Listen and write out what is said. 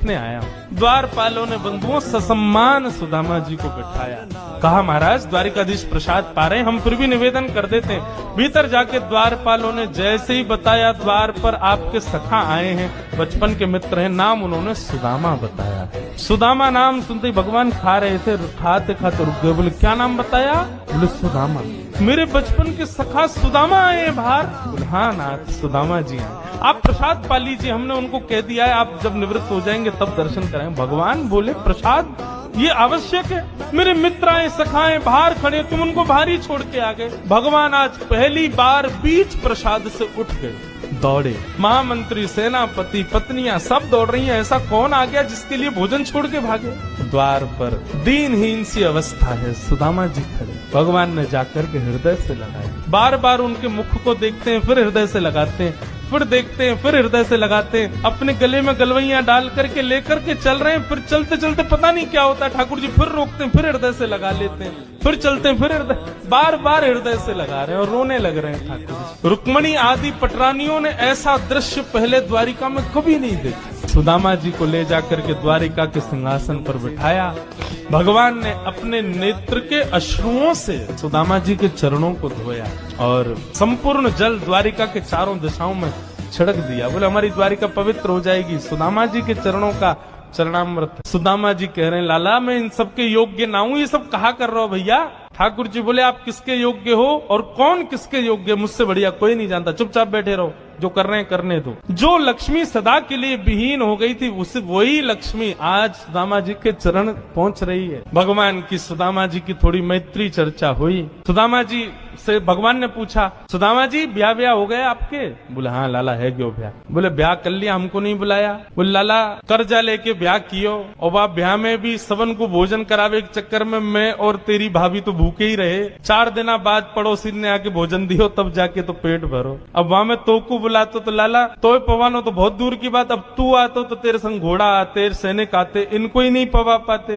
पूछने आया हूँ। द्वारपालों ने बंधुओं ससम्मान सुदामा जी को बिठाया। कहा महाराज द्वारिकाधीश प्रसाद पा रहे, हम फिर भी निवेदन कर देते हैं। भीतर जाके द्वारपालों ने जैसे ही बताया द्वार पर आपके सखा आए हैं, बचपन के मित्र हैं, नाम उन्होंने सुदामा बताया। सुदामा नाम सुनते ही भगवान खा रहे थे, खाते खाते रुक गए। बोले क्या नाम बताया? बोले सुदामा। मेरे बचपन के सखा सुदामा आए हैं बाहर? बोले हाँ नाथ सुदामा जी आए। आप प्रसाद पा लीजिए, हमने उनको कह दिया है आप जब निवृत्त हो जाएंगे तब दर्शन करेंगे। भगवान बोले प्रसाद ये आवश्यक है, मेरे मित्र आए सखाए बाहर खड़े, तुम उनको बाहर ही छोड़ के आ गए। भगवान आज पहली बार बीच प्रसाद से उठ गए, दौड़े। महामंत्री, सेनापति, पत्नियां सब दौड़ रही हैं। ऐसा कौन आ गया जिसके लिए भोजन छोड़ के भागे? द्वार पर दीनहीन सी अवस्था है, सुदामा जी खड़े। भगवान ने जाकर के हृदय से लगाए। बार बार उनके मुख को देखते हैं, फिर हृदय से लगाते हैं, फिर देखते हैं, फिर हृदय से लगाते हैं। अपने गले में गलवैया डाल करके लेकर के चल रहे हैं। फिर चलते चलते पता नहीं क्या होता है, ठाकुर जी फिर रोकते हैं, फिर हृदय से लगा लेते हैं, फिर चलते हैं, फिर हृदय, बार बार हृदय से लगा रहे हैं और रोने लग रहे हैं ठाकुर जी। रुक्मणी आदि पटरानियों ने ऐसा दृश्य पहले द्वारिका में कभी नहीं देखा। सुदामा जी को ले जाकर के द्वारिका के सिंहासन पर बिठाया। भगवान ने अपने नेत्र के अश्रुओं से सुदामा जी के चरणों को धोया और संपूर्ण जल द्वारिका के चारों दिशाओं में छिड़क दिया। बोले हमारी द्वारिका पवित्र हो जाएगी। सुदामा जी के चरणों का चरणामृत। सुदामा जी कह रहे हैं लाला मैं इन सबके योग्य ना हूं, ये सब कहा कर रहा हो भैया? ठाकुर जी बोले आप किसके योग्य हो और कौन किसके योग्य? मुझसे बढ़िया कोई नहीं जानता, चुपचाप बैठे रहो, जो कर रहे हैं करने दो। जो लक्ष्मी सदा के लिए विहीन हो गई थी, उस वही लक्ष्मी आज सुदामा जी के चरण पहुंच रही है। भगवान की सुदामा जी की थोड़ी मैत्री चर्चा हुई। सुदामा जी से भगवान ने पूछा सुदामा जी ब्याह ब्याह हो गए आपके? बोले हाँ लाला है क्यों ब्याह? बोले ब्याह कर लिया, हमको नहीं बुलाया? बोले लाला कर्जा लेके ब्याह कियो और आप ब्याह में भी सबन को भोजन करावे के चक्कर में मैं और तेरी भाभी तो भूखे ही रहे। 4 दिन बाद पड़ोसी ने आके भोजन दियो तब जाके तो पेट भरो। अब वहां में तो को बुलाते तो लाला तो पवानो तो बहुत दूर की बात, अब तू आते तो तेरे संग घोड़ा आते, सैनिक आते, इनको ही नहीं पवा पाते।